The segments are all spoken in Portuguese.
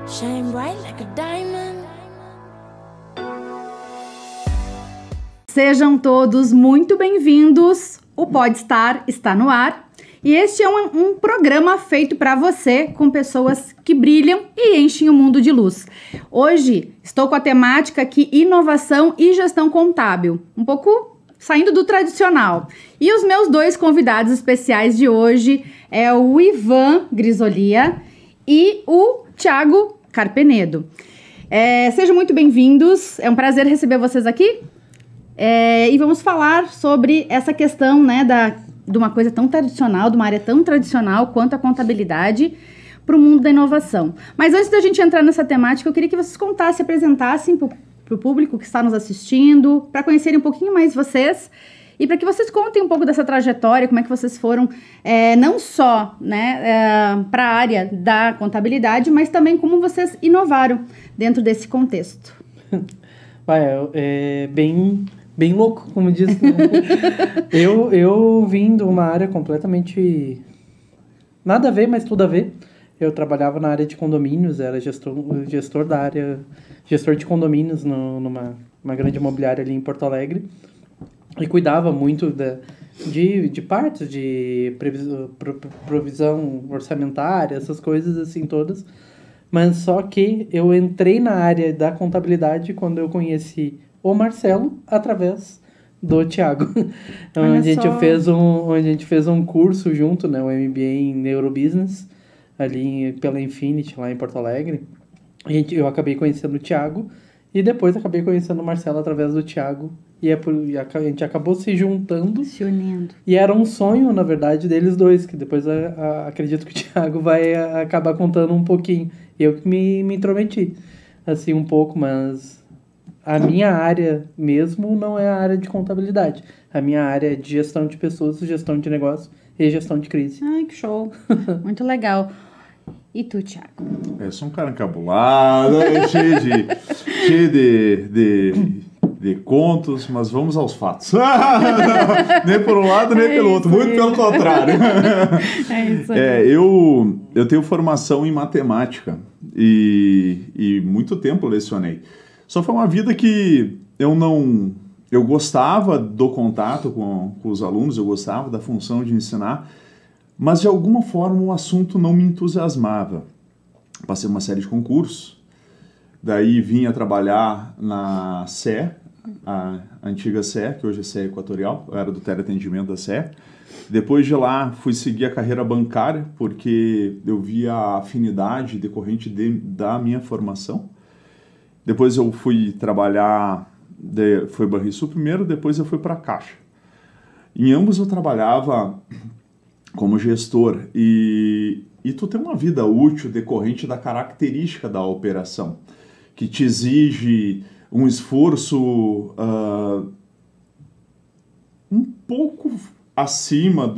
Shine bright like a diamond. Sejam todos muito bem-vindos. O Podstar está no ar. E este é um programa feito para você, com pessoas que brilham e enchem o mundo de luz. Hoje estou com a temática aqui, inovação e gestão contábil. Um pouco saindo do tradicional. E os meus dois convidados especiais de hoje é o Ivan Grisolia e o Thiago Carpenedo. Sejam muito bem-vindos. É um prazer receber vocês aqui. E vamos falar sobre essa questão, né, de uma coisa tão tradicional, de uma área tão tradicional quanto a contabilidade para o mundo da inovação. Mas antes da gente entrar nessa temática, eu queria que vocês contassem, apresentassem para o público que está nos assistindo, para conhecerem um pouquinho mais vocês e para que vocês contem um pouco dessa trajetória, como é que vocês foram, não só, né, para a área da contabilidade, mas também como vocês inovaram dentro desse contexto. É bem louco, como diz, né? eu vim de uma área completamente nada a ver, mas tudo a ver. Eu trabalhava na área de condomínios, era gestor da área, gestor de condomínios numa grande imobiliária ali em Porto Alegre, e cuidava muito de partes de provisão orçamentária, essas coisas assim todas. Mas só que eu entrei na área da contabilidade quando eu conheci o Marcelo através do Thiago, onde a gente fez um curso junto, né, o MBA em Neurobusiness, ali pela Infinity, lá em Porto Alegre. Eu acabei conhecendo o Thiago e depois acabei conhecendo o Marcelo através do Thiago. E a gente acabou se juntando. Se unindo. E era um sonho, na verdade, deles dois, que depois acredito que o Thiago vai acabar contando um pouquinho. Eu que me intrometi, assim, um pouco, mas a minha área mesmo não é a área de contabilidade. A minha área é de gestão de pessoas, gestão de negócio e gestão de crise. Ai, que show. Muito legal. E tu, Thiago? Eu sou um cara encabulado, cheio de contos, mas vamos aos fatos. Nem por um lado, nem pelo outro. Muito pelo contrário. É isso aí. Eu tenho formação em matemática e muito tempo lecionei. Só foi uma vida que eu gostava do contato com os alunos, eu gostava da função de ensinar, mas de alguma forma o assunto não me entusiasmava. Passei uma série de concursos, daí vim a trabalhar na SE, a antiga SE, que hoje é SE Equatorial, eu era do teleatendimento da SE. Depois de lá, fui seguir a carreira bancária, porque eu via a afinidade decorrente da minha formação. Depois eu fui trabalhar, foi Banrisul primeiro, depois eu fui para a Caixa. Em ambos eu trabalhava como gestor e tu tem uma vida útil decorrente da característica da operação, que te exige um esforço um pouco acima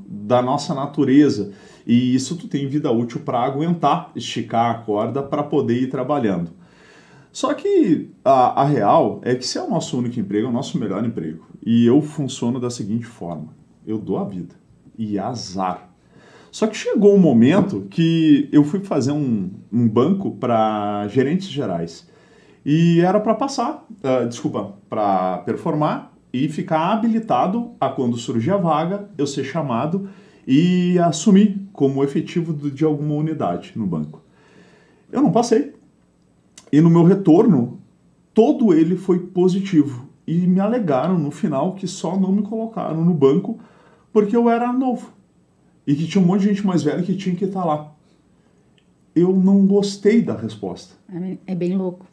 da nossa natureza, e isso tu tem vida útil para aguentar, esticar a corda para poder ir trabalhando. Só que a real é que se é o nosso único emprego, é o nosso melhor emprego. E eu funciono da seguinte forma: eu dou a vida e azar. Só que chegou um momento que eu fui fazer um banco para gerentes gerais. E era para passar, para performar e ficar habilitado a, quando surgir a vaga, eu ser chamado e assumir como efetivo de alguma unidade no banco. Eu não passei. E no meu retorno, todo ele foi positivo. E me alegaram no final que só não me colocaram no banco porque eu era novo. E que tinha um monte de gente mais velha que tinha que estar lá. Eu não gostei da resposta. É bem louco.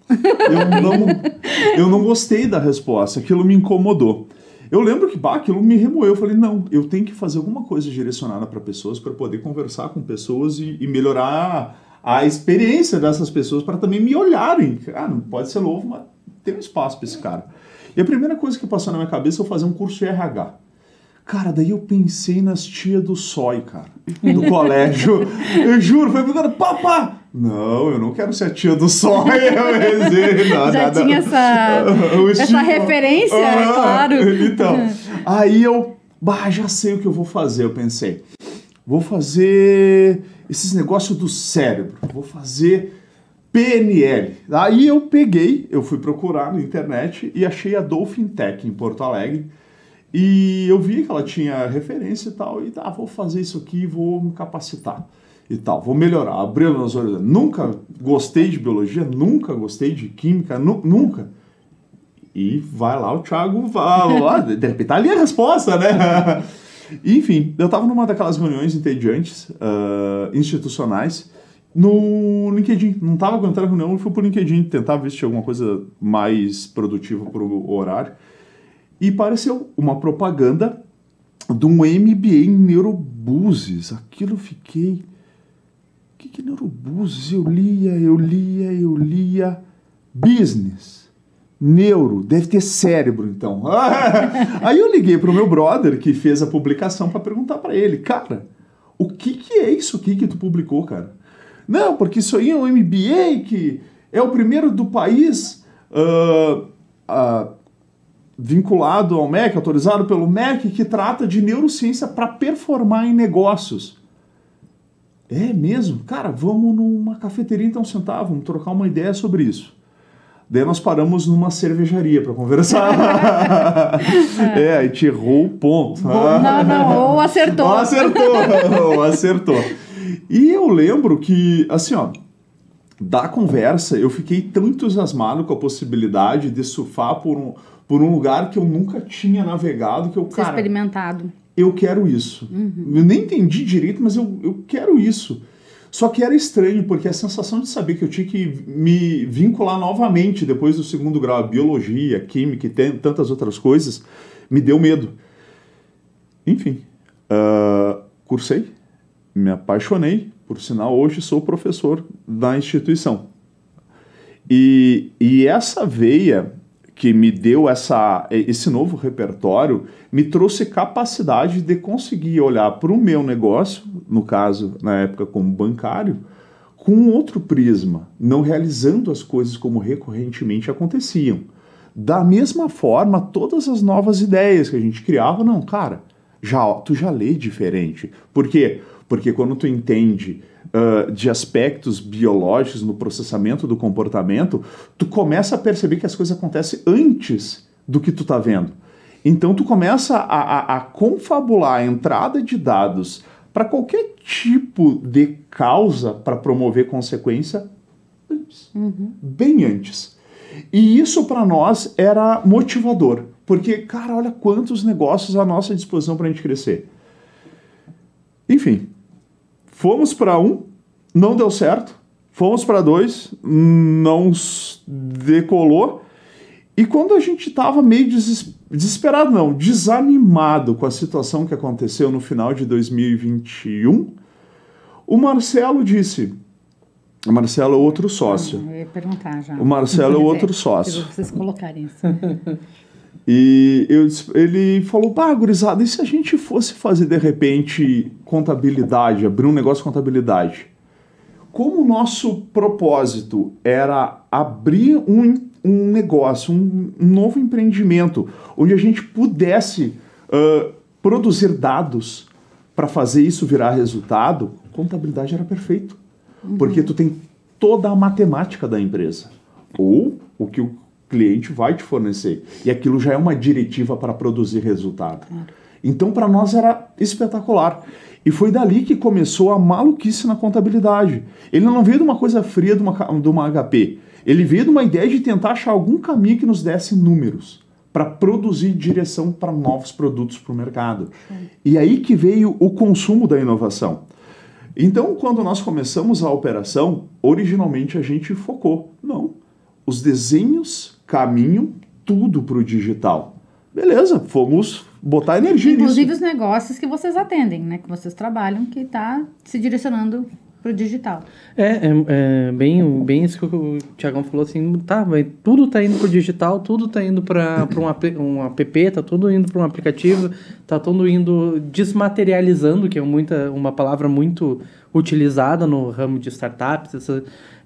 Eu não gostei da resposta. Aquilo me incomodou. Eu lembro que aquilo me remoeu. Eu falei, não, eu tenho que fazer alguma coisa direcionada para pessoas, para poder conversar com pessoas e melhorar a experiência dessas pessoas, para também me olharem. Não pode ser novo, mas tem um espaço para esse cara. E a primeira coisa que passou na minha cabeça é eu fazer um curso de RH. Cara, daí eu pensei nas tias do SOI, cara, do colégio. Eu juro, foi perguntando, papá! Não, eu não quero ser a tia do SOI. Já tinha essa referência, é claro. Então, aí eu, já sei o que eu vou fazer, eu pensei. Vou fazer esses negócios do cérebro, vou fazer PNL. Aí eu fui procurar na internet e achei a Dolphin Tech em Porto Alegre. E eu vi que ela tinha referência e tal, e vou fazer isso aqui, vou me capacitar e tal, vou melhorar, abrindo meus olhos. Nunca gostei de biologia, nunca gostei de química, nunca. E vai lá, o Thiago vai, de repente tá ali a resposta, né? Enfim, eu tava numa daquelas reuniões entediantes, institucionais, no LinkedIn. Não tava aguentando a reunião, eu fui pro LinkedIn tentar ver se tinha alguma coisa mais produtiva pro horário. E apareceu uma propaganda de um MBA em Neurobuses. Aquilo eu fiquei... O que é Neurobuses? Eu lia. Business. Neuro. Deve ter cérebro, então. Aí eu liguei pro meu brother, que fez a publicação, para perguntar para ele. Cara, o que é isso aqui que tu publicou, cara? Não, porque isso aí é um MBA que é o primeiro do país... vinculado ao MEC, autorizado pelo MEC, que trata de neurociência para performar em negócios. É mesmo? Cara, vamos numa cafeteria então sentar, vamos trocar uma ideia sobre isso. Daí nós paramos numa cervejaria para conversar. A gente errou o ponto. Ou acertou. Acertou. E eu lembro que, assim, da conversa, eu fiquei tão entusiasmado com a possibilidade de surfar por um lugar que eu nunca tinha navegado, que Experimentado. Eu quero isso. Eu nem entendi direito, mas eu quero isso. Só que era estranho, porque a sensação de saber que eu tinha que me vincular novamente depois do segundo grau, biologia, química e tantas outras coisas, me deu medo. Enfim, cursei, me apaixonei, por sinal, hoje sou professor da instituição. E essa veia que me deu esse novo repertório, me trouxe capacidade de conseguir olhar para o meu negócio, no caso, na época como bancário, com outro prisma, não realizando as coisas como recorrentemente aconteciam. Da mesma forma, todas as novas ideias que a gente criava, não, cara, tu já lê diferente. Por quê? Porque quando tu entende de aspectos biológicos no processamento do comportamento, tu começa a perceber que as coisas acontecem antes do que tu tá vendo. Então tu começa a confabular a entrada de dados para qualquer tipo de causa para promover consequência antes, bem antes. E isso para nós era motivador, porque, cara, olha quantos negócios à nossa disposição para a gente crescer. Enfim, fomos para 1, não deu certo. Fomos para 2, não decolou. E quando a gente estava meio desesperado, não, desanimado com a situação que aconteceu no final de 2021, o Marcelo disse... O Marcelo é outro sócio. Eu ia perguntar já. O Marcelo é outro sócio. Vocês colocarem isso. E ele falou, gurizada, e se a gente fosse fazer, de repente, contabilidade, abrir um negócio de contabilidade? Como o nosso propósito era abrir um negócio, um novo empreendimento, onde a gente pudesse produzir dados para fazer isso virar resultado, contabilidade era perfeito. Porque tu tem toda a matemática da empresa. Ou o que o cliente vai te fornecer. E aquilo já é uma diretiva para produzir resultado. Então, para nós era espetacular. E foi dali que começou a maluquice na contabilidade. Ele não veio de uma coisa fria de uma HP. Ele veio de uma ideia de tentar achar algum caminho que nos desse números para produzir direção para novos produtos para o mercado. E aí que veio o consumo da inovação. Então, quando nós começamos a operação, originalmente a gente focou. Não, os desenhos caminham tudo para o digital. Beleza, fomos botar energia nisso. Inclusive os negócios que vocês atendem, né? Que vocês trabalham, que está se direcionando para o digital. Bem isso que o Thiagão falou, assim, tudo está indo para o digital, tudo está indo para um app, está tudo indo para um aplicativo, está tudo indo desmaterializando, que é uma palavra muito utilizada no ramo de startups,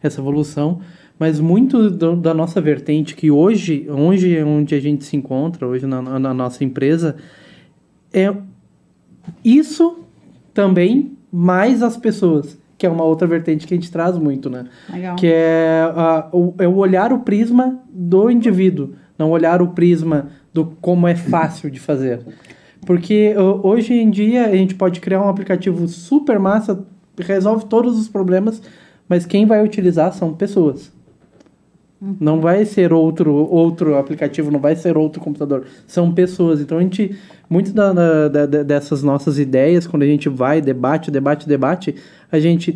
essa evolução, mas muito da nossa vertente, que hoje onde a gente se encontra, hoje na nossa empresa, é isso também, mais as pessoas. que é uma outra vertente que a gente traz muito, né? Legal. Que é o olhar o prisma do indivíduo, não olhar o prisma do como é fácil de fazer. Porque hoje em dia a gente pode criar um aplicativo super massa, resolve todos os problemas, mas quem vai utilizar são pessoas. Não vai ser outro aplicativo, não vai ser outro computador. São pessoas. Então, muito dessas nossas ideias, quando a gente vai, debate, a gente,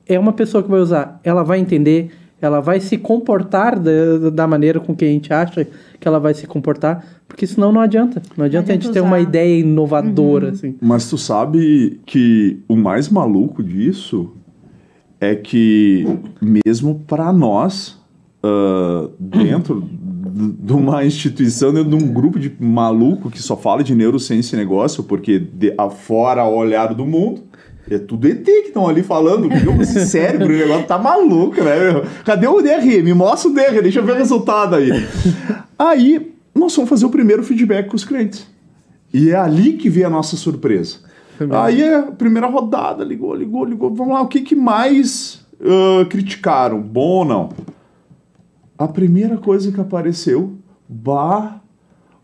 é uma pessoa que vai usar, ela vai entender, ela vai se comportar da maneira com que a gente acha que ela vai se comportar, porque senão não adianta. Não adianta a gente ter uma ideia inovadora, assim. Mas tu sabe que o mais maluco disso é que mesmo para nós, dentro de uma instituição, dentro de um grupo de maluco que só fala de neurociência e negócio, porque afora o olhar do mundo, é tudo ET que estão ali falando. Esse cérebro, o negócio tá maluco, né? Cadê o DRE? Me mostra o DRE, deixa eu ver o resultado aí. Aí, nós vamos fazer o primeiro feedback com os clientes. E é ali que vem a nossa surpresa. Aí, a primeira rodada, ligou. Vamos lá, o que mais criticaram? Bom ou não? A primeira coisa que apareceu,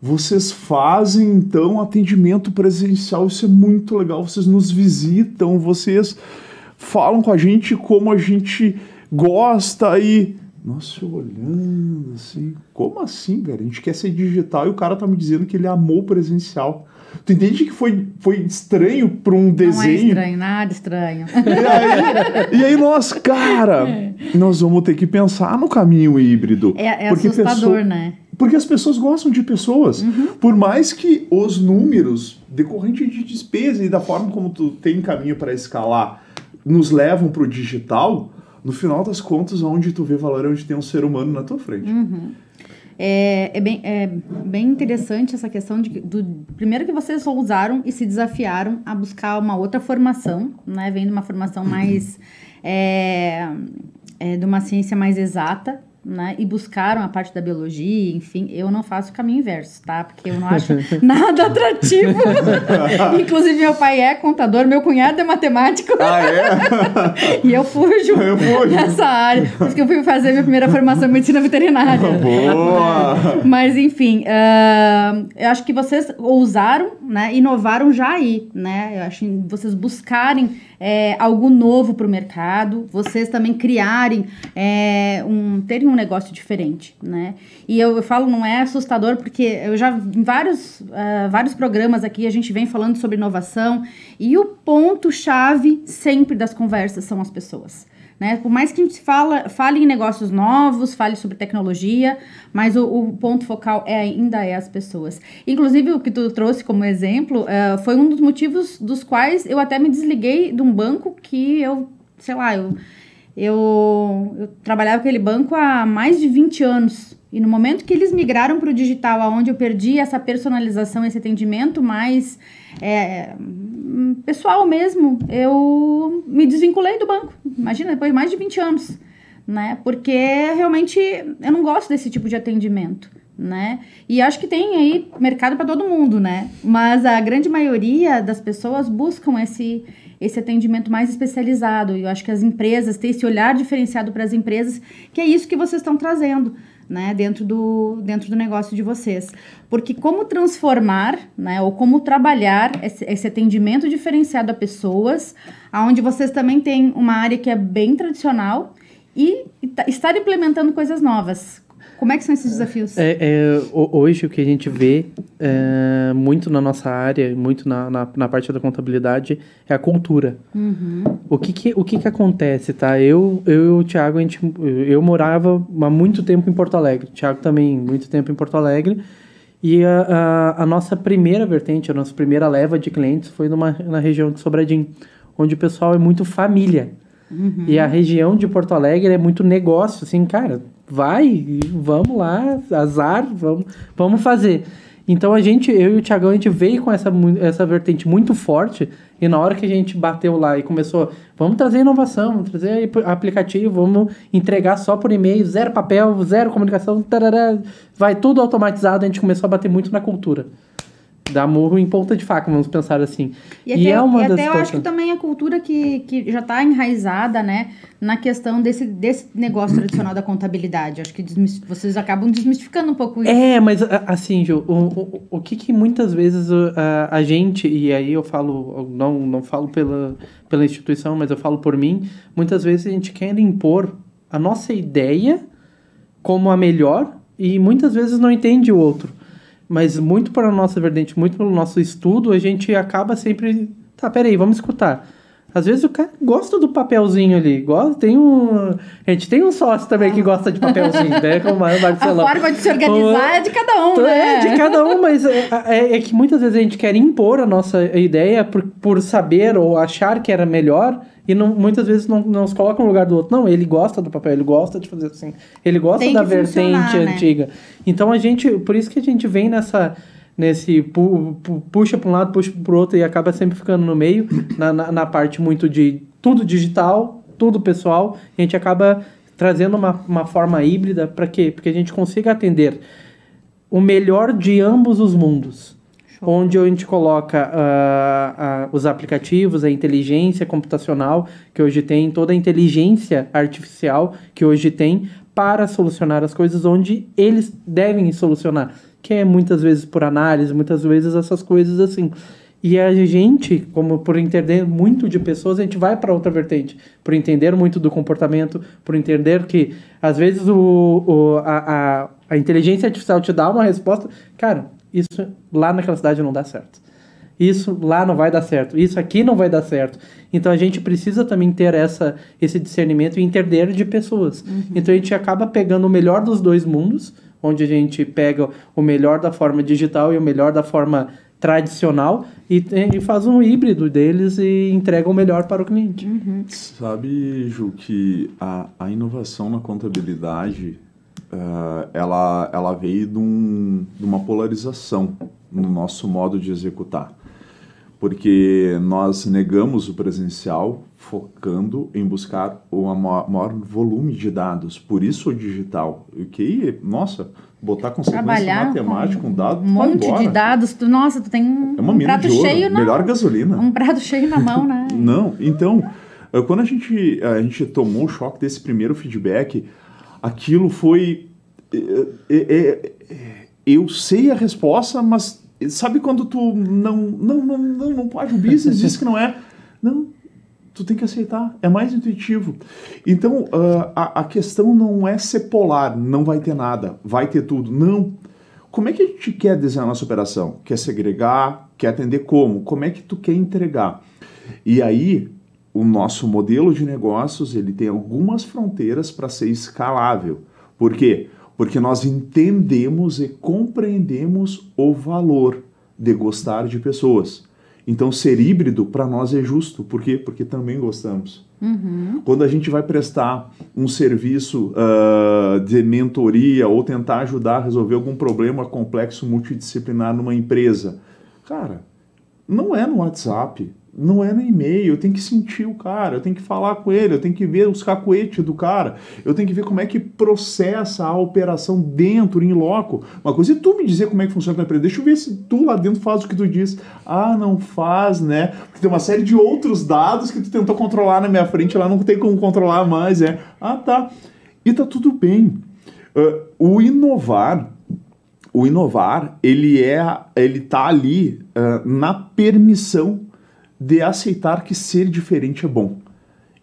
vocês fazem, então, atendimento presencial, isso é muito legal, vocês nos visitam, vocês falam com a gente como a gente gosta e... Nossa, eu olhando assim, como assim, velho? A gente quer ser digital e o cara tá me dizendo que ele amou presencial. Tu entende que foi estranho para um desenho? Não é estranho, nada estranho. E aí nós, cara, nós vamos ter que pensar no caminho híbrido. É assustador, né? Porque as pessoas gostam de pessoas. Por mais que os números decorrentes de despesa e da forma como tu tem caminho para escalar nos levam para o digital, no final das contas, onde tu vê valor é onde tem um ser humano na tua frente. É bem interessante essa questão primeiro que vocês ousaram e se desafiaram a buscar uma outra formação, né? Vem de uma formação mais de uma ciência mais exata, né? E buscaram a parte da biologia, enfim. Eu não faço o caminho inverso, tá? Porque eu não acho nada atrativo. Inclusive, meu pai é contador, meu cunhado é matemático. E eu fujo dessa área. Por isso que eu fui fazer minha primeira formação em medicina veterinária. Boa! Mas, enfim, eu acho que vocês ousaram, né? Inovaram já aí, né? Eu acho que vocês buscarem algo novo para o mercado, vocês também criarem, terem um negócio diferente, né? E eu falo, não é assustador, porque eu já, em vários programas aqui, a gente vem falando sobre inovação, e o ponto-chave sempre das conversas são as pessoas, né? Por mais que a gente fale em negócios novos, fale sobre tecnologia, mas o ponto focal ainda é as pessoas. Inclusive, o que tu trouxe como exemplo foi um dos motivos dos quais eu até me desliguei de um banco que eu trabalhava com aquele banco há mais de 20 anos. E no momento que eles migraram para o digital, onde eu perdi essa personalização, esse atendimento mais pessoal mesmo, eu me desvinculei do banco. Imagina, depois de mais de 20 anos, né? Porque realmente eu não gosto desse tipo de atendimento, né? E acho que tem aí mercado para todo mundo, né? Mas a grande maioria das pessoas buscam esse atendimento mais especializado. E eu acho que as empresas têm esse olhar diferenciado para as empresas, que é isso que vocês estão trazendo, né, dentro do negócio de vocês. Porque como transformar, né, ou como trabalhar esse atendimento diferenciado a pessoas, onde vocês também têm uma área que é bem tradicional e estar implementando coisas novas. Como é que são esses desafios? Hoje o que a gente vê muito na nossa área, muito na parte da contabilidade, é a cultura. O que acontece, tá? Eu e o Thiago, eu morava há muito tempo em Porto Alegre. O Thiago também, muito tempo em Porto Alegre. E a nossa primeira vertente, a nossa primeira leva de clientes foi na região de Sobradinho, onde o pessoal é muito família. E a região de Porto Alegre é muito negócio, assim, cara, vamos lá, azar, vamos fazer. Então eu e o Thiagão, a gente veio com essa vertente muito forte, e na hora que a gente bateu lá e começou, vamos trazer inovação, vamos trazer aplicativo, vamos entregar só por e-mail, 0 papel, 0 comunicação, tarará, vai tudo automatizado, a gente começou a bater muito na cultura. dá murro em ponta de faca, vamos pensar assim. E até, é uma das eu acho que situações. também a cultura que já está enraizada, né, na questão desse negócio tradicional da contabilidade. Acho que vocês acabam desmistificando um pouco isso. Mas assim, Ju, o que muitas vezes a gente, e aí eu falo, não falo pela instituição, mas eu falo por mim, muitas vezes a gente quer impor a nossa ideia como a melhor e muitas vezes não entende o outro. Mas muito para a nossa vertente, muito pelo nosso estudo, a gente acaba sempre... Tá, peraí, vamos escutar. Às vezes o cara gosta do papelzinho ali. A gente tem um sócio também que gosta de papelzinho, né? Como o Marcelão. A forma de se organizar é de cada um, né? É de cada um, mas é que muitas vezes a gente quer impor a nossa ideia por saber ou achar que era melhor e muitas vezes não se coloca no lugar do outro. Não, ele gosta do papel, ele gosta de fazer assim. Ele gosta da vertente antiga. Então por isso que a gente vem nesse puxa para um lado, puxa para o outro e acaba sempre ficando no meio, na parte muito de tudo digital, tudo pessoal, e a gente acaba trazendo uma forma híbrida para quê? Porque a gente consiga atender o melhor de ambos os mundos. Onde a gente coloca os aplicativos, a inteligência computacional, que hoje tem, toda a inteligência artificial que hoje tem, para solucionar as coisas onde eles devem solucionar. Que é muitas vezes por análise, muitas vezes essas coisas assim. E a gente, como por entender muito de pessoas, a gente vai para outra vertente. Por entender muito do comportamento, por entender que, às vezes, a inteligência artificial te dá uma resposta. Cara, isso lá naquela cidade não dá certo. Isso lá não vai dar certo. Isso aqui não vai dar certo. Então, a gente precisa também ter esse discernimento e entender de pessoas. Uhum. Então, a gente acaba pegando o melhor dos dois mundos, onde a gente pega o melhor da forma digital e o melhor da forma tradicional e faz um híbrido deles e entrega o melhor para o cliente. Uhum. Sabe, Ju, que a inovação na contabilidade, ela veio de uma polarização no nosso modo de executar. Porque nós negamos o presencial focando em buscar o maior volume de dados. Por isso o digital. Nossa, botar consequência matemática, um dado, um monte de dados. Tu tem um prato cheio melhor gasolina. Um prato cheio na mão, né? Não, então, quando a gente tomou o choque desse primeiro feedback, aquilo foi... eu sei a resposta, mas... Sabe quando tu não pode, o business diz que não é? Não, tu tem que aceitar, é mais intuitivo. Então, a questão não é ser polar, não vai ter nada, vai ter tudo. Não. Como é que a gente quer desenhar a nossa operação? Quer segregar? Quer atender como? Como é que tu quer entregar? E aí, o nosso modelo de negócios, ele tem algumas fronteiras para ser escalável. Por quê? Porque nós entendemos e compreendemos o valor de gostar de pessoas. Então, ser híbrido para nós é justo. Por quê? Porque também gostamos. Uhum. Quando a gente vai prestar um serviço de mentoria ou tentar ajudar a resolver algum problema complexo multidisciplinar numa empresa, cara, não é no WhatsApp, não é no e-mail, eu tenho que sentir o cara, eu tenho que falar com ele, eu tenho que ver os cacuetes do cara, eu tenho que ver como é que processa a operação dentro, em loco. Uma coisa é tu me dizer como é que funciona a tua empresa, deixa eu ver se tu lá dentro faz o que tu diz. Ah, não faz, né? Porque tem uma série de outros dados que tu tentou controlar na minha frente, lá não tem como controlar mais, Ah, tá. E tá tudo bem. O inovar, ele tá ali na permissão de aceitar que ser diferente é bom.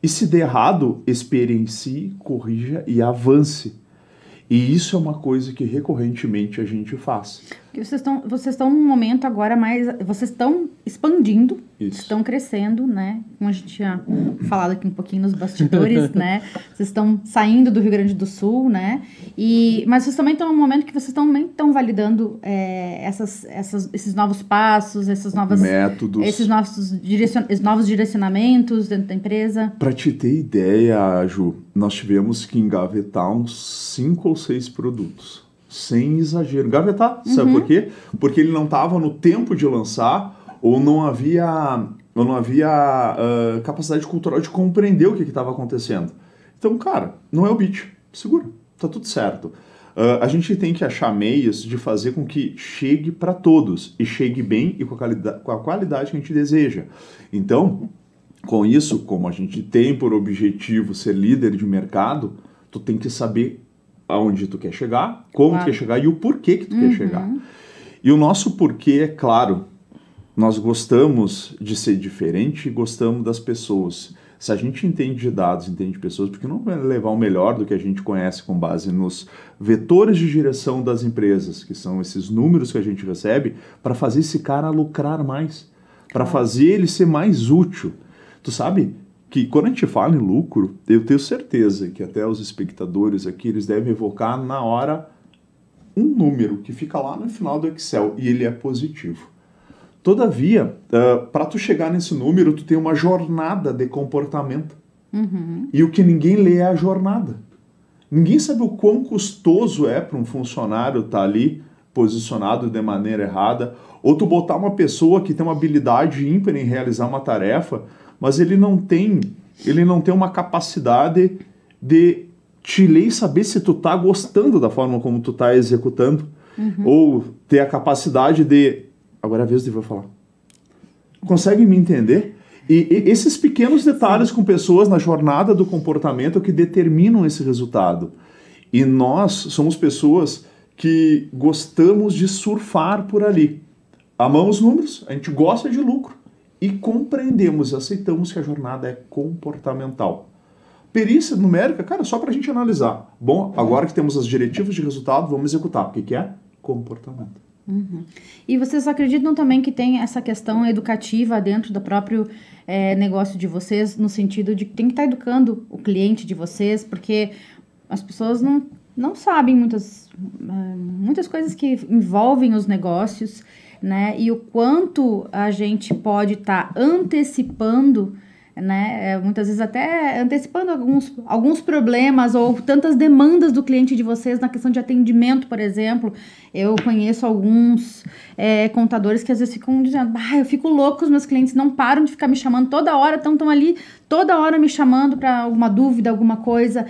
E se der errado, experiencie, corrija e avance. E isso é uma coisa que recorrentemente a gente faz. Porque vocês estão num momento agora mais... Vocês estão expandindo, isso. Estão crescendo, né? Como a gente tinha falado aqui um pouquinho nos bastidores, né? Vocês estão saindo do Rio Grande do Sul, né? Mas vocês também estão num momento que vocês também estão validando esses novos passos, essas novas... métodos. Esses novos direcionamentos dentro da empresa. Para te ter ideia, Ju, nós tivemos que engavetar uns 5 ou 6 produtos. Sem exagero. Engavetar, sabe por quê? Porque ele não estava no tempo de lançar ou não havia capacidade cultural de compreender o que estava acontecendo. Então, cara, não é o beat. Segura. Tá tudo certo. A gente tem que achar meios de fazer com que chegue para todos e chegue bem e com a qualidade que a gente deseja. Então, com isso, como a gente tem por objetivo ser líder de mercado, tu tem que saber aonde tu quer chegar, como tu quer chegar e o porquê que tu quer chegar. E o nosso porquê é claro. Nós gostamos de ser diferente e gostamos das pessoas. Se a gente entende de dados, entende de pessoas, porque não vai levar o melhor do que a gente conhece com base nos vetores de direção das empresas, que são esses números que a gente recebe, para fazer esse cara lucrar mais, para fazer ele ser mais útil. Tu sabe que quando a gente fala em lucro, eu tenho certeza que até os espectadores aqui, eles devem evocar na hora um número que fica lá no final do Excel e ele é positivo. Todavia, para tu chegar nesse número, tu tem uma jornada de comportamento. E o que ninguém lê é a jornada. Ninguém sabe o quão custoso é para um funcionário estar ali posicionado de maneira errada, ou tu botar uma pessoa que tem uma habilidade ímpar em realizar uma tarefa, mas ele não tem uma capacidade de te ler e saber se tu tá gostando da forma como tu tá executando, ou ter a capacidade de... Agora é a vez de eu falar. Consegue me entender? E esses pequenos detalhes com pessoas na jornada do comportamento que determinam esse resultado. E nós somos pessoas que gostamos de surfar por ali. Amamos números, a gente gosta de lucro e compreendemos e aceitamos que a jornada é comportamental. Perícia numérica, cara, só para a gente analisar. Bom, agora que temos as diretivas de resultado, vamos executar. O que é? Comportamento. E vocês acreditam também que tem essa questão educativa dentro do próprio negócio de vocês, no sentido de que tem que estar educando o cliente de vocês, porque as pessoas não sabem muitas coisas que envolvem os negócios, né? E o quanto a gente pode estar antecipando, né? Muitas vezes até antecipando alguns problemas ou tantas demandas do cliente de vocês na questão de atendimento, por exemplo. Eu conheço alguns contadores que às vezes ficam dizendo, eu fico louco, os meus clientes não param de ficar me chamando toda hora, estão ali toda hora me chamando para alguma dúvida, alguma coisa.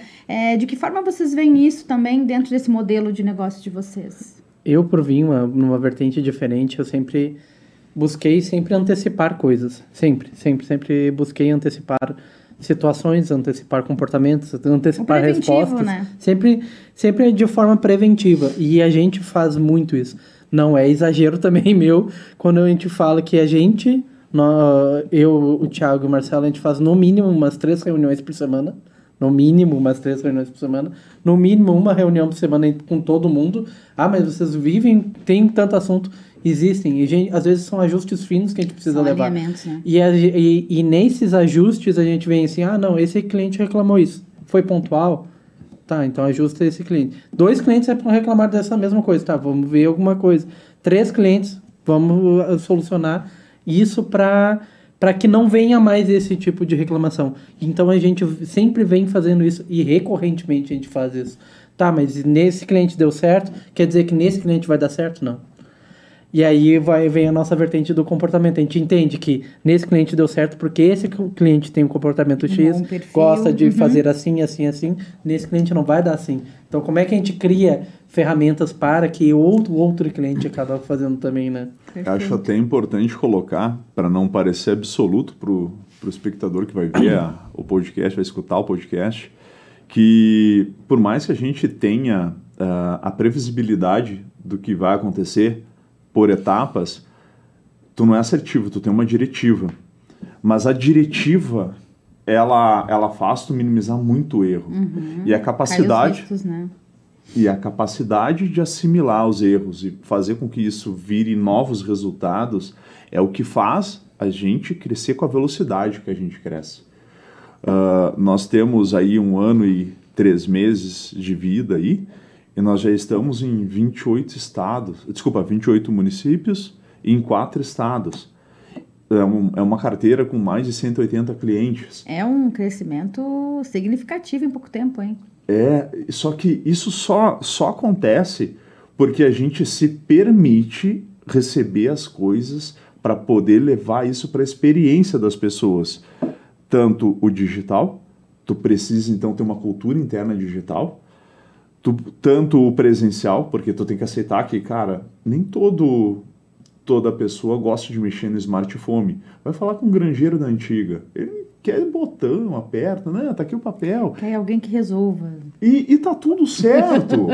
De que forma vocês veem isso também dentro desse modelo de negócio de vocês? Eu, por vir numa vertente diferente, eu sempre busquei antecipar coisas. Sempre busquei antecipar situações, antecipar comportamentos, antecipar respostas. Né? Sempre de forma preventiva. E a gente faz muito isso. Não é exagero também meu quando a gente fala que a gente, eu, o Thiago e o Marcelo, a gente faz no mínimo umas 3 reuniões por semana. No mínimo umas 3 reuniões por semana. No mínimo uma reunião por semana com todo mundo. Mas vocês vivem, tem tanto assunto. Existem, e às vezes são ajustes finos que a gente precisa levar. Né? E nesses ajustes a gente vem assim, não, esse cliente reclamou isso, foi pontual? Tá, então ajusta esse cliente. 2 clientes vão reclamar dessa mesma coisa, tá, vamos ver alguma coisa. 3 clientes, vamos solucionar isso para que não venha mais esse tipo de reclamação. Então a gente sempre vem fazendo isso e recorrentemente a gente faz isso. Tá, mas nesse cliente deu certo, quer dizer que nesse cliente vai dar certo? Não. E aí vem a nossa vertente do comportamento. A gente entende que nesse cliente deu certo porque esse cliente tem um comportamento X, gosta de fazer assim. Nesse cliente não vai dar assim. Então, como é que a gente cria ferramentas para que outro cliente acabe fazendo também, né? Perfeito. Acho até importante colocar, para não parecer absoluto para o espectador que vai ver o podcast, vai escutar o podcast, que por mais que a gente tenha a previsibilidade do que vai acontecer por etapas, tu não é assertivo, tu tem uma diretiva. Mas a diretiva, ela faz tu minimizar muito o erro. E a capacidade... Riscos, né? E a capacidade de assimilar os erros e fazer com que isso vire novos resultados é o que faz a gente crescer com a velocidade que a gente cresce. Nós temos aí 1 ano e 3 meses de vida aí, e nós já estamos em 28 municípios e em 4 estados. É uma carteira com mais de 180 clientes. É um crescimento significativo em pouco tempo, hein? Só que isso só acontece porque a gente se permite receber as coisas para poder levar isso para a experiência das pessoas. Tanto o digital, tu precisa então ter uma cultura interna digital, tanto o presencial, porque tu tem que aceitar que, cara, nem toda pessoa gosta de mexer no smartphone. Vai falar com um granjeiro da antiga. Ele quer botão, aperta, né? Tá aqui o papel. Quer alguém que resolva. E tá tudo certo.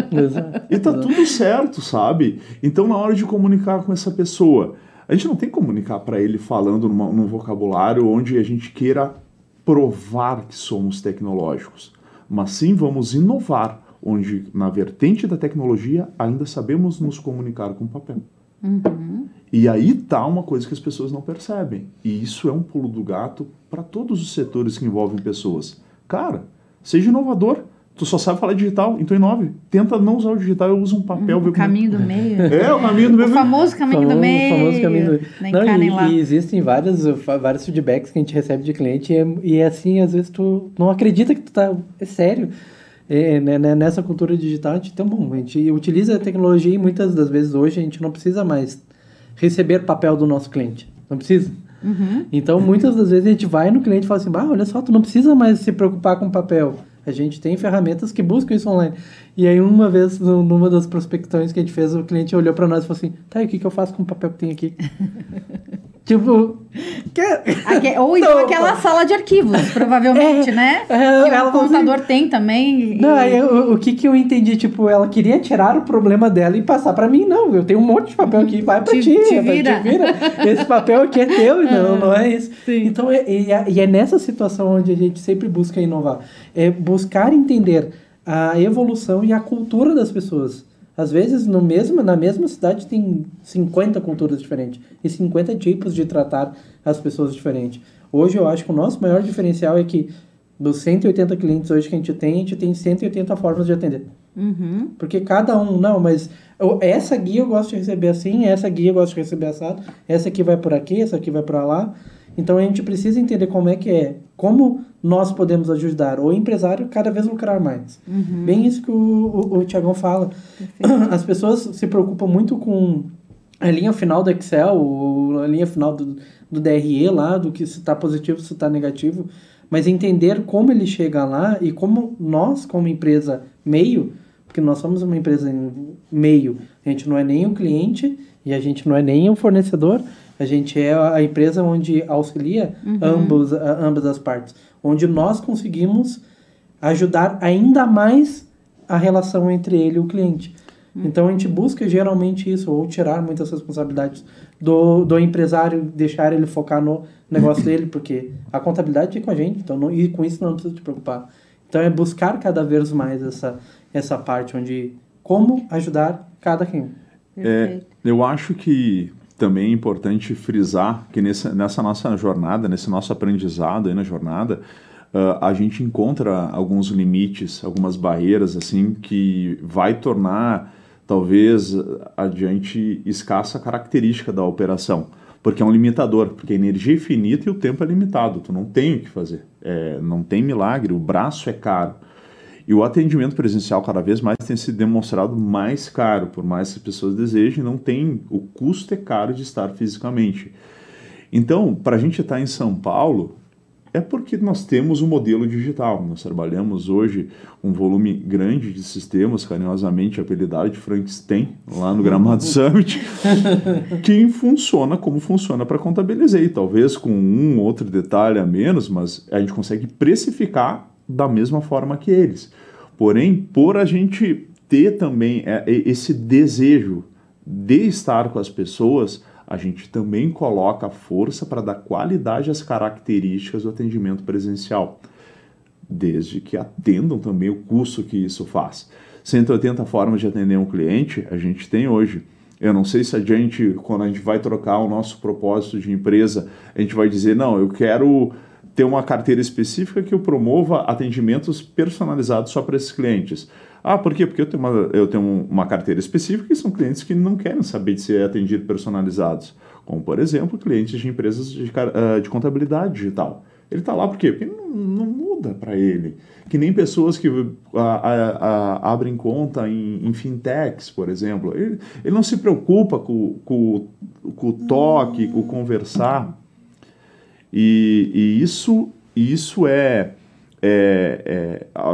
E tá tudo certo, sabe? Então, na hora de comunicar com essa pessoa, a gente não tem que comunicar para ele falando num vocabulário onde a gente queira provar que somos tecnológicos. Mas sim vamos inovar, onde na vertente da tecnologia ainda sabemos nos comunicar com papel. Uhum. E aí tá uma coisa que as pessoas não percebem. E isso é um pulo do gato para todos os setores que envolvem pessoas. Cara, seja inovador. Tu só sabe falar digital, então inove. Tenta não usar o digital, eu uso um papel. O caminho do meio. É, o caminho do meio. O famoso caminho do meio. O famoso caminho do meio. Nem cá, nem lá. E existem vários feedbacks que a gente recebe de cliente e assim, às vezes tu não acredita que tu tá... É sério. Nessa cultura digital, a gente utiliza a tecnologia e muitas das vezes hoje a gente não precisa mais receber papel do nosso cliente. Não precisa. Uhum. Então, muitas das vezes a gente vai no cliente e fala assim, olha só, tu não precisa mais se preocupar com papel. A gente tem ferramentas que buscam isso online. E aí, uma vez, numa das prospecções que a gente fez, o cliente olhou pra nós e falou assim, tá, e o que eu faço com o papel que tem aqui? Tipo... Ou então aquela sala de arquivos, provavelmente, né? Que o computador tem também. Não, o que eu entendi? Tipo, ela queria tirar o problema dela e passar pra mim. Não, eu tenho um monte de papel aqui, vai pra ti. Te vira. Esse papel aqui é teu, não é isso. Sim. Então, é nessa situação onde a gente sempre busca inovar. É buscar entender a evolução e a cultura das pessoas. Às vezes, na mesma cidade tem 50 culturas diferentes e 50 tipos de tratar as pessoas diferentes. Hoje, eu acho que o nosso maior diferencial é que dos 180 clientes hoje que a gente tem 180 formas de atender. Uhum. Porque cada um, não, mas essa guia eu gosto de receber assim, essa guia eu gosto de receber assado, essa aqui vai por aqui, essa aqui vai por lá. Então, a gente precisa entender como nós podemos ajudar o empresário cada vez lucrar mais. Uhum. Bem isso que o Thiagão fala. Perfeito. As pessoas se preocupam muito com a linha final do Excel, ou a linha final do DRE lá, do que se está positivo, se está negativo, mas entender como ele chega lá e como nós, como empresa meio, porque nós somos uma empresa meio, a gente não é nem um cliente e a gente não é nem um fornecedor, a gente é a empresa onde auxilia ambas as partes, onde nós conseguimos ajudar ainda mais a relação entre ele e o cliente. Então, a gente busca geralmente isso, ou tirar muitas responsabilidades do empresário, deixar ele focar no negócio dele, porque a contabilidade é com a gente, então e com isso não precisa te preocupar. Então, é buscar cada vez mais essa parte, onde como ajudar cada quem. Eu acho que também é importante frisar que nessa nossa jornada, nesse nosso aprendizado aí na jornada, a gente encontra alguns limites, algumas barreiras assim que vai tornar talvez adiante escassa característica da operação, porque é um limitador, porque a energia é finita e o tempo é limitado, tu não tem o que fazer, não tem milagre, o braço é caro. E o atendimento presencial cada vez mais tem se demonstrado mais caro, por mais que as pessoas desejem, não tem, o custo é caro de estar fisicamente. Então, para a gente estar em São Paulo, é porque nós temos um modelo digital. Nós trabalhamos hoje um volume grande de sistemas, carinhosamente apelidado de Frankenstein, lá no Gramado Summit, que funciona como funciona para contabilizar, talvez com um ou outro detalhe a menos, mas a gente consegue precificar da mesma forma que eles. Porém, por a gente ter também esse desejo de estar com as pessoas, a gente também coloca força para dar qualidade às características do atendimento presencial, desde que atendam também o custo que isso faz. 180 formas de atender um cliente a gente tem hoje. Eu não sei se quando a gente vai trocar o nosso propósito de empresa, a gente vai dizer, não, eu quero ter uma carteira específica que eu promova atendimentos personalizados só para esses clientes. Por quê? Porque eu tenho uma carteira específica e são clientes que não querem saber de ser atendidos personalizados. Como, por exemplo, clientes de empresas de contabilidade digital. Ele está lá por quê? Porque não muda para ele. Que nem pessoas que abrem conta em fintechs, por exemplo. Ele não se preocupa com o toque, com o conversar. E isso é,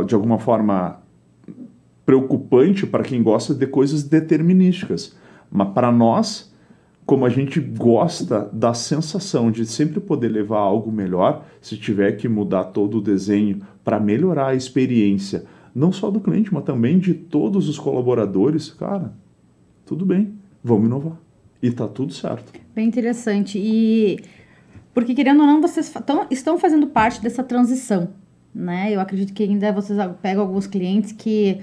de alguma forma, preocupante para quem gosta de coisas determinísticas. Mas para nós, como a gente gosta da sensação de sempre poder levar algo melhor, se tiver que mudar todo o desenho para melhorar a experiência, não só do cliente, mas também de todos os colaboradores, cara, tudo bem, vamos inovar. E tá tudo certo. Bem interessante. E porque, querendo ou não, vocês estão fazendo parte dessa transição, né? Eu acredito que ainda vocês pegam alguns clientes que...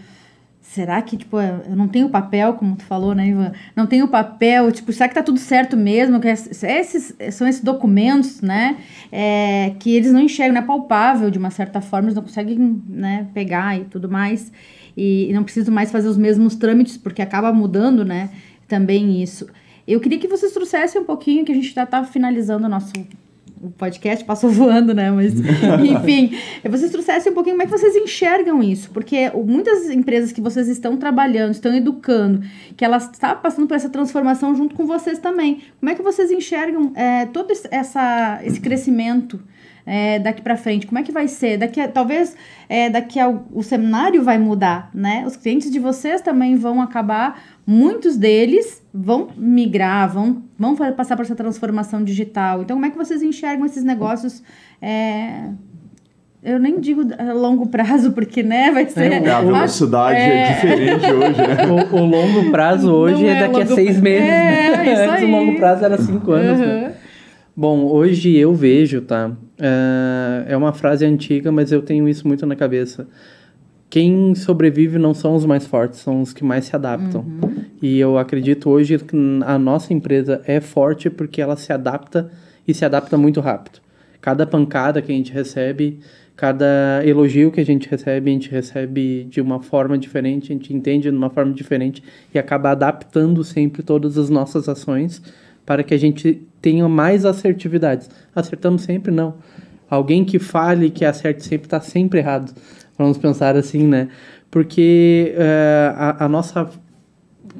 Será que, tipo, eu não tenho papel, como tu falou, né, Ivan? Não tenho papel, tipo, será que tá tudo certo mesmo? Que são esses documentos, né, que eles não enxergam, não é palpável, de uma certa forma, eles não conseguem, né, pegar e tudo mais. E não precisam mais fazer os mesmos trâmites, porque acaba mudando, né, também isso. Eu queria que vocês trouxessem um pouquinho, que a gente já tá finalizando o podcast, passou voando, né? Mas, enfim, vocês trouxessem um pouquinho como é que vocês enxergam isso, porque muitas empresas que vocês estão trabalhando, estão educando, que elas estão passando por essa transformação junto com vocês também. Como é que vocês enxergam todo esse crescimento daqui para frente? Como é que vai ser? Talvez o cenário vai mudar, né? Os clientes de vocês também vão acabar, muitos deles vão migrar, vão passar por essa transformação digital. Então, como é que vocês enxergam esses negócios? Eu nem digo a longo prazo, porque, né, vai ser... A velocidade é diferente hoje, né? O longo prazo hoje é daqui a 6 meses. Isso Antes aí. o longo prazo era 5 anos, né? Bom, hoje eu vejo, tá? É uma frase antiga, mas eu tenho isso muito na cabeça. Quem sobrevive não são os mais fortes, são os que mais se adaptam. E eu acredito hoje que a nossa empresa é forte porque ela se adapta e se adapta muito rápido. Cada pancada que a gente recebe, cada elogio que a gente recebe de uma forma diferente, a gente entende de uma forma diferente e acaba adaptando sempre todas as nossas ações para que a gente tenha mais assertividades. Acertamos sempre? Não. Alguém que fale que acerte sempre está sempre errado. Vamos pensar assim, né? Porque a nossa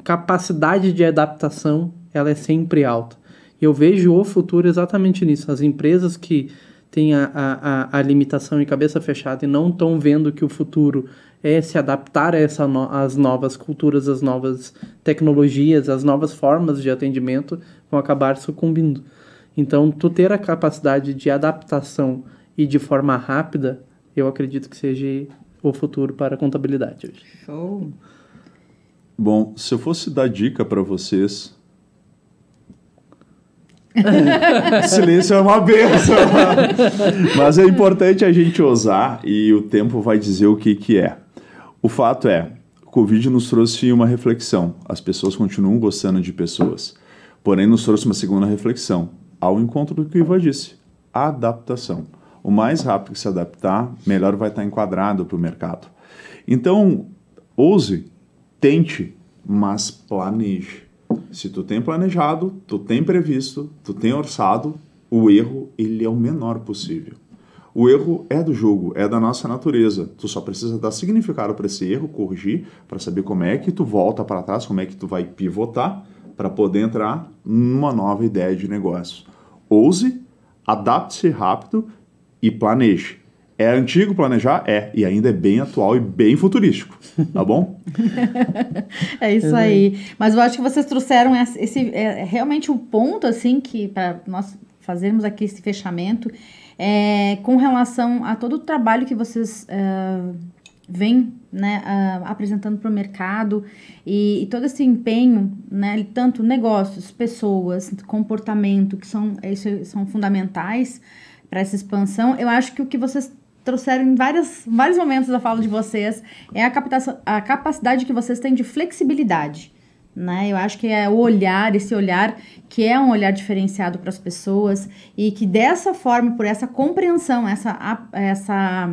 capacidade de adaptação, ela é sempre alta. E eu vejo o futuro exatamente nisso. As empresas que têm a limitação e cabeça fechada e não estão vendo que o futuro é se adaptar a às novas culturas, às novas tecnologias, às novas formas de atendimento, vão acabar sucumbindo. Então, tu ter a capacidade de adaptação e de forma rápida, eu acredito que seja o futuro para a contabilidade hoje. Show! Bom, se eu fosse dar dica para vocês... Silêncio é uma benção. Mas é importante a gente ousar e o tempo vai dizer o que é. O fato é, o Covid nos trouxe uma reflexão. As pessoas continuam gostando de pessoas. Porém, nos trouxe uma segunda reflexão. Ao encontro do que o Ivan disse. A adaptação. O mais rápido que se adaptar, melhor vai estar enquadrado para o mercado. Então, ouse, tente, mas planeje. Se tu tem planejado, tu tem previsto, tu tem orçado, o erro ele é o menor possível. O erro é do jogo, é da nossa natureza. Tu só precisa dar significado para esse erro, corrigir, para saber como é que tu volta para trás, como é que tu vai pivotar para poder entrar numa nova ideia de negócio. Ouse, adapte-se rápido e planeje. É antigo planejar? É. E ainda é bem atual e bem futurístico. Tá bom? É isso aí. Mas eu acho que vocês trouxeram realmente um ponto, assim, que para nós fazermos aqui esse fechamento, com relação a todo o trabalho que vocês vêm, né, apresentando para o mercado e todo esse empenho, né, tanto negócios, pessoas, comportamento, que são fundamentais para essa expansão. Eu acho que o que vocês trouxeram em vários momentos da fala de vocês é a capacidade que vocês têm de flexibilidade, né? Eu acho que é esse olhar que é um olhar diferenciado para as pessoas e que dessa forma, por essa compreensão, essa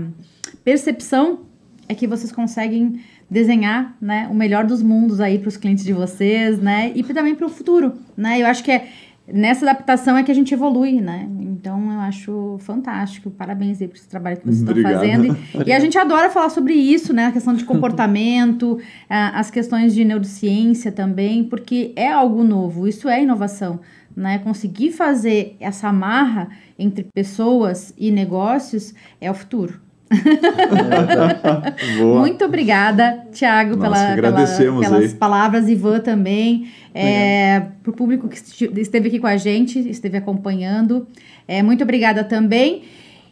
percepção, é que vocês conseguem desenhar, né, o melhor dos mundos aí para os clientes de vocês, né? E também para o futuro, né? Eu acho que nessa adaptação é que a gente evolui, né? Então, eu acho fantástico. Parabéns aí por esse trabalho que vocês estão fazendo. E a gente adora falar sobre isso, né? A questão de comportamento, as questões de neurociência também, porque é algo novo. Isso é inovação, né? Conseguir fazer essa amarra entre pessoas e negócios é o futuro. Boa. Muito obrigada, Thiago, Nós que agradecemos pelas aí. palavras, Ivan também, para o público que esteve aqui com a gente, esteve acompanhando. Muito obrigada também.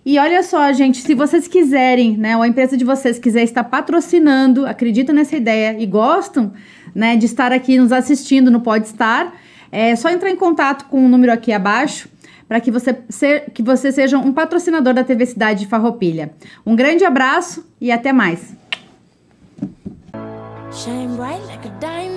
E olha só, gente, se vocês quiserem, né, ou a empresa de vocês quiser estar patrocinando, acreditam nessa ideia e gostam, né, de estar aqui nos assistindo no Podstar, é só entrar em contato com o número aqui abaixo, para que você seja um patrocinador da TV Cidade de Farroupilha. Um grande abraço e até mais. Shine bright like a diamond.